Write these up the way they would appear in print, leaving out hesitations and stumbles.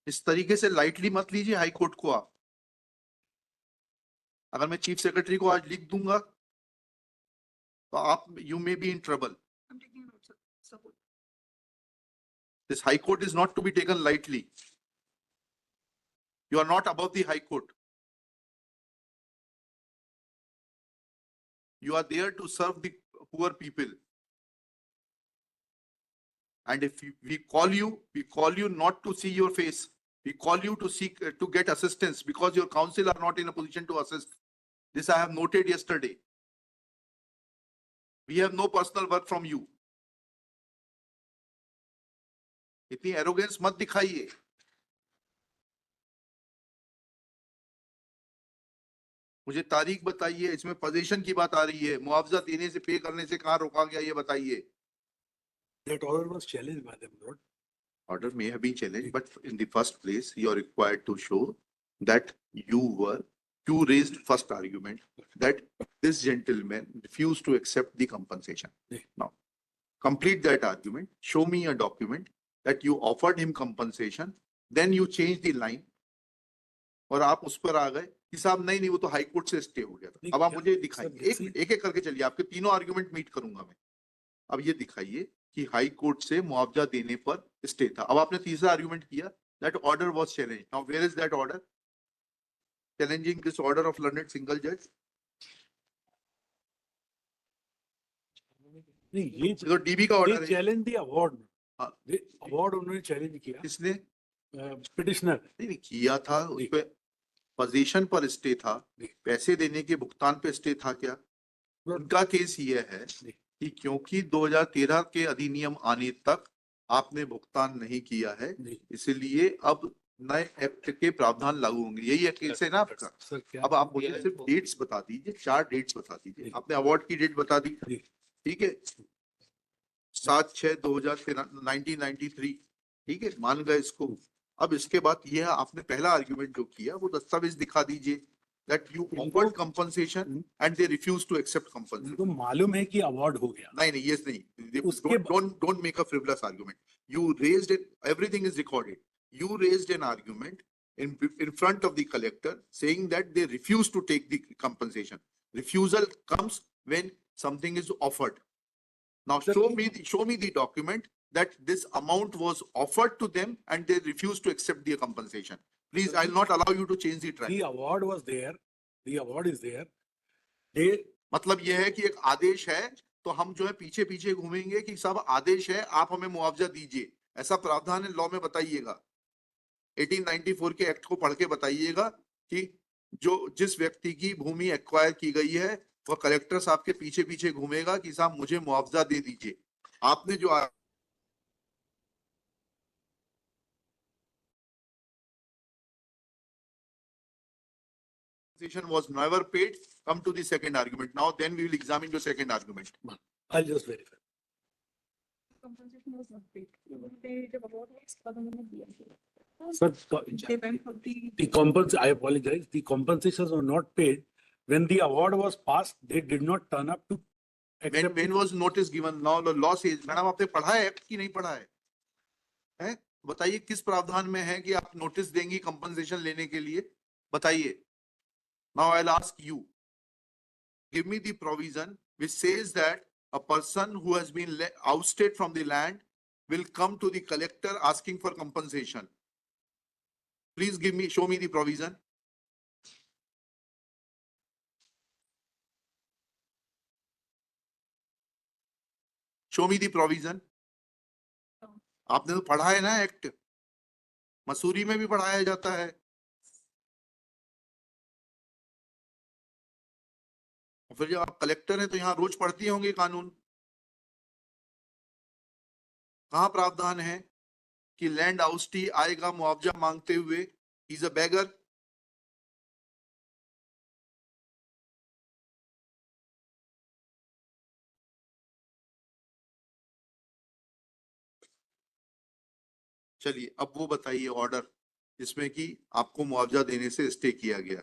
इस तरीके से लाइटली मत लीजिए हाई कोर्ट को आप। अगर मैं चीफ सेक्रेटरी को आज लिख दूंगा तो आप you may be in trouble. This high court is not to be taken lightly. You are not above the High Court. You are there to serve the poor people. And if we call you not to see your face. We call you to seek, to get assistance because your counsel are not in a position to assist. This I have noted yesterday. We have no personal work from you. इतनी arrogance मत दिखाइए। मुझे तारीख बताइए, इसमें position की बात आ रही है, मुआवजा देने से पे करने से कहां रोका गया ये बताइए। That order was challenged by them, Lord. Order may have been challenged, but in the first place, you are required to show that you raised first argument that this gentleman refused to accept the compensation. Now, complete that argument. Show me a document that you offered him compensation, then you changed the line. और आप उस पर आ गए कि साहब नहीं वो तो हाई कोर्ट से स्टे हो गया था। अब आप मुझे दिखाइए, एक एक करके चलिए, आपके तीनों आर्गुमेंट मीट करूंगा मैं। अब ये दिखाइए कि हाई कोर्ट से मुआवजा देने पर स्टे था। अब आपने तीसरा आर्गुमेंट किया that order was challenged. Now where is that order challenging this order of learned single जज? नहीं, ये तो डीबी का ऑर्डर है। Challenge the award. हां, अवार्ड उन्होंने चैलेंज किया। किसने? पिटिशनर। नहीं किया था, उस पे पोजीशन पर स्टे था, पैसे देने के भुगतान पे स्टे था क्या? उनका केस ये है कि क्योंकि 2013 के अधिनियम आने तक आपने भुगतान नहीं किया है, इसलिए अब नए एक्ट के प्रावधान लागू होंगे। यही केस है ना आपका? अब आप मुझे सिर्फ डेट्स बता दीजिए, 4 डेट्स बता दीजिए। आपने अवार्ड की डेट बता दी, ठीक है, 7/6/2013 ठीक है, मान गए इसको। अब इसके बाद ये आपने पहला आर्गुमेंट जो किया वो दस्तावेज दिखा दीजिए that you offered compensation and they refused to accept compensation. उनको मालूम है कि अवार्ड हो गया। नहीं ये नहीं, don't make a frivolous argument. You raised it, everything is recorded. You raised an argument in front of the collector saying that they refused to take the compensation. Refusal comes when something is offered. Now show me the document that this amount was offered to them and they refused to accept the compensation. Please, I will not allow you to change the track. The award was there. The award is there. मतलब यह है कि एक आदेश है तो हम जो है पीछे पीछे घूमेंगे कि साहब आदेश है, आप हमें मुआवजा दीजिए, ऐसा प्रावधान है लॉ में? बताइएगा, 1894 के एक्ट को पढ़ के बताइएगा कि जो जिस व्यक्ति की भूमि एक्वायर की गई है वह कलेक्टर साहब के पीछे पीछे घूमेगा कि साहब मुझे मुआवजा दे दीजिए। आपने जो was never paid, come to the second argument. Now then we will examine the second argument. I'll just verify. Compensation was not paid. They award was Sir, I apologize. The compensations were not paid. When the award was passed, they did not turn up to accept. When was notice given? Now the law says, madam आपने पढ़ा है act की नहीं पढ़ा है? हैं? बताइए किस प्रावधान में है कि आप नोटिस देंगी कंपनसेशन लेने के लिए? बताइए। Now I'll ask you, give me the provision which says that a person who has been ousted from the land will come to the collector asking for compensation. Please show me the provision. Show me the provision. आपने तो पढ़ा है ना act, Mussoorie में भी पढ़ाया जाता है। फिर जब आप कलेक्टर हैं तो यहाँ रोज पढ़ती होंगे कानून। कहाँ प्रावधान है कि लैंड आउस्टी आएगा मुआवजा मांगते हुए? इज अ बेगर। चलिए अब वो बताइए ऑर्डर जिसमें कि आपको मुआवजा देने से स्टे किया गया,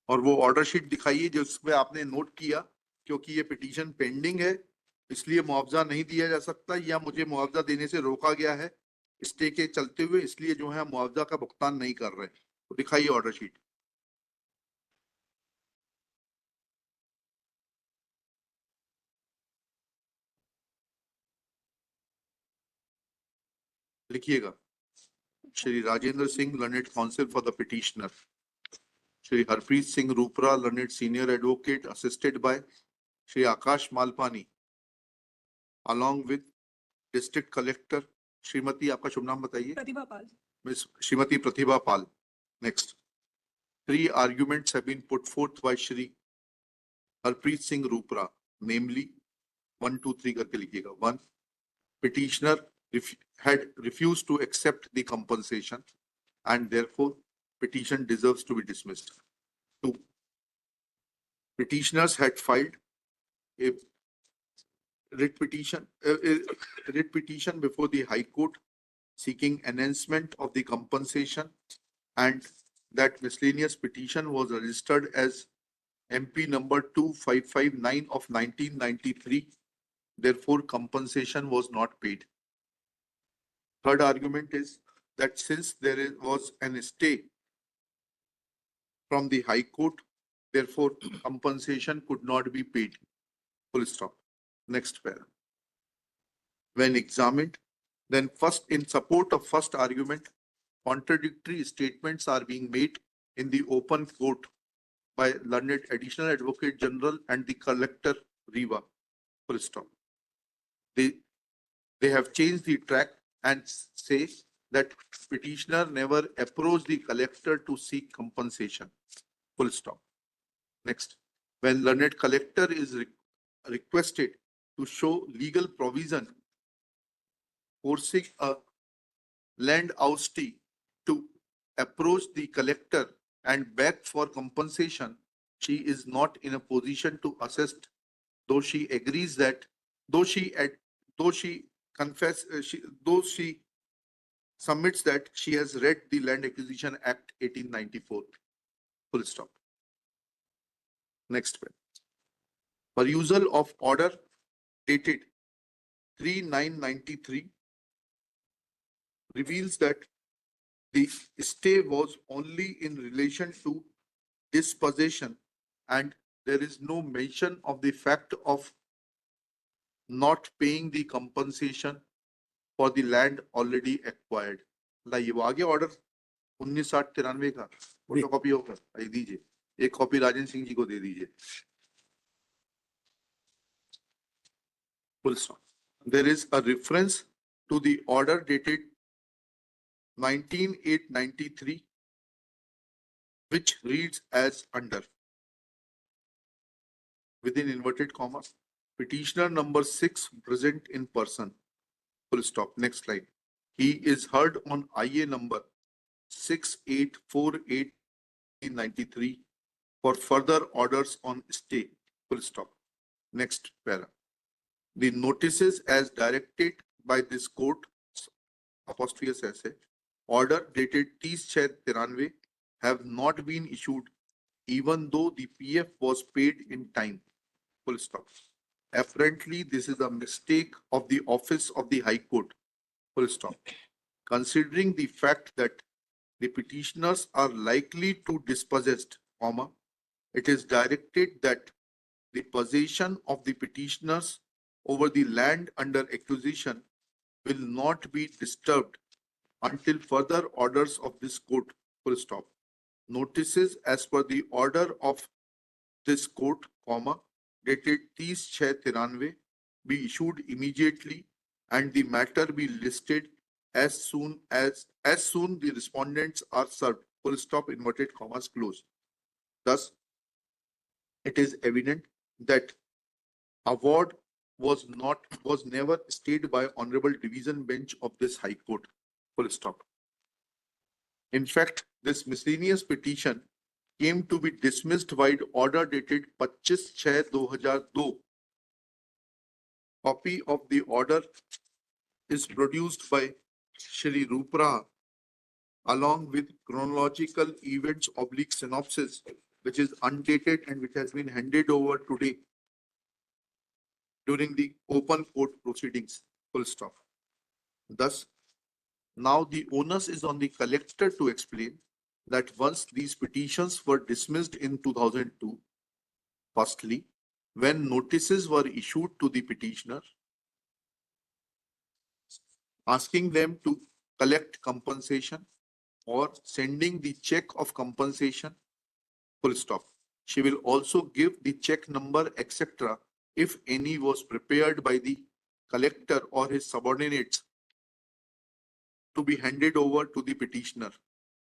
और वो ऑर्डर शीट दिखाइए जिसमें आपने नोट किया क्योंकि ये पिटीशन पेंडिंग है इसलिए मुआवजा नहीं दिया जा सकता या मुझे मुआवजा देने से रोका गया है। स्टे के चलते हुए इसलिए जो है मुआवजा का भुगतान नहीं कर रहे। तो दिखाइए ऑर्डर शीट। लिखिएगा, Shri Rajendra Singh, learned counsel for the petitioner, Shri Harpreet Singh Rupra, learned senior advocate, assisted by Shri Akash Malpani, along with district collector Shrimati, आपका शुभ नाम बताइए। Pratibha Pal. Miss Shrimati Pratibha Pal. Next, 3 arguments have been put forth by Shri Harpreet Singh Rupra, namely 1, 2, 3 करके लिखिएगा। 1, petitioner had refused to accept the compensation and therefore petition deserves to be dismissed. 2, petitioners had filed a writ petition before the High Court seeking enhancement of the compensation, and that miscellaneous petition was registered as MP number 2559 of 1993. Therefore, compensation was not paid. Third argument is that since was an stay from the High Court, therefore compensation could not be paid. Full stop. Next paragraph. When examined, then first, in support of first argument, contradictory statements are being made in the open court by learned additional advocate general and the collector Riva. Full stop. They have changed the track and say that petitioner never approached the collector to seek compensation. Full stop. Next, when learned collector is requested to show legal provision forcing a land oustee to approach the collector and beg for compensation, she is not in a position to assist, though she agrees that, though she submits that she has read the Land Acquisition Act 1894. Full stop. Next one. Perusal of order dated 3/9/93 reveals that the stay was only in relation to dispossession and there is no mention of the fact of not paying the compensation for the land already acquired. लाइए वो आगे order 19/60/93 का photo copy होकर आइए दीजिए, एक copy Rajendra Singh ji को दे दीजिए। Full stop. There is a reference to the order dated 19/8/93, which reads as under, within inverted commas, petitioner number 6 present in person. Full stop. Next slide. He is heard on IA number 6848/93 for further orders on stay. Full stop. Next para. The notices as directed by this court, apostrophe ऐसे, order dated 30/6/93 have not been issued even though the PF was paid in time. Full stop. Apparently, this is a mistake of the office of the High Court. Full stop. Considering the fact that the petitioners are likely to dispossessed, comma, it is directed that the possession of the petitioners over the land under acquisition will not be disturbed until further orders of this court. Full stop. Notices as per the order of this court, comma, dated 30/6/93 be issued immediately and the matter be listed as soon the respondents are served. Full stop, inverted commas closed. Thus, it is evident that award was never stayed by Honorable Division Bench of this High Court. Full stop. In fact, this miscellaneous petition came to be dismissed by order dated 25/6/2002. Copy of the order is produced by Shri Rupra along with chronological events / synopsis, which is undated and which has been handed over today during the open court proceedings. Full stop. Thus, Now the onus is on the collector to explain that once these petitions were dismissed in 2002, firstly, when notices were issued to the petitioner, asking them to collect compensation or sending the check of compensation, full stop. She will also give the check number, etc., if any was prepared by the collector or his subordinates to be handed over to the petitioner,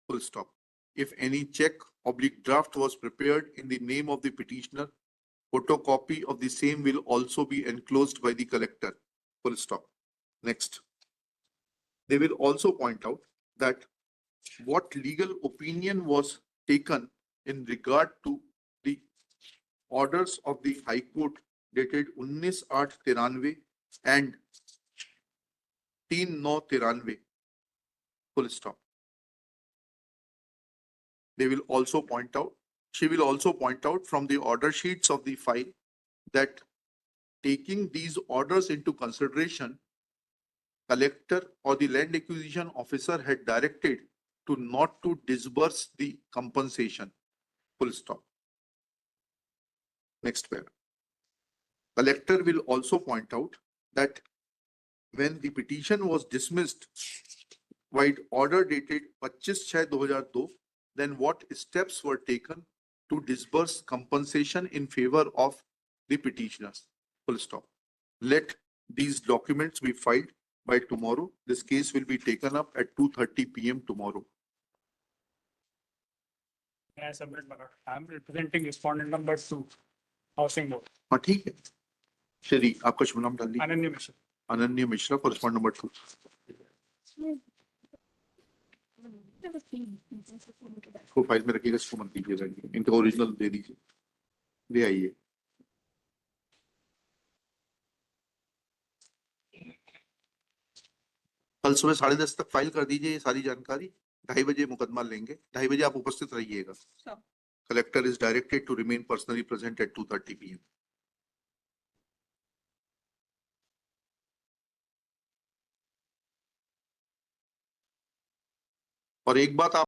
full stop. If any check oblique draft was prepared in the name of the petitioner, photocopy of the same will also be enclosed by the collector, full stop. Next. They will also point out that what legal opinion was taken in regard to the orders of the High Court dated 19/8/93 and 3/9/93, full stop. They will also point out, she will also point out from the order sheets of the file that taking these orders into consideration, collector or the land acquisition officer had directed to not to disburse the compensation, full stop. Next paragraph. Collector will also point out that when the petition was dismissed by order dated 25/6/2002, then what steps were taken to disburse compensation in favor of the petitioners, full stop. Let these documents be filed by tomorrow. This case will be taken up at 2:30 PM tomorrow. May I submit my note? I'm representing respondent number 2, housing board, हाँ ठीक है, श्री आपका शुभ नाम डाल दीजिए। Ananya Mishra. अनन्य Mishra, correspondent number 2। को फाइल में रखिएगा, इसको मत दीजिएगा, इनका ओरिजिनल दे दीजिए, ले आइए। कल सुबह 10:30 तक फाइल कर दीजिए ये सारी जानकारी। 2:30 बजे मुकदमा लेंगे, 2:30 बजे आप उपस्थित रहिएगा। Collector is directed to remain personally present at 2:30 PM। और एक बात आप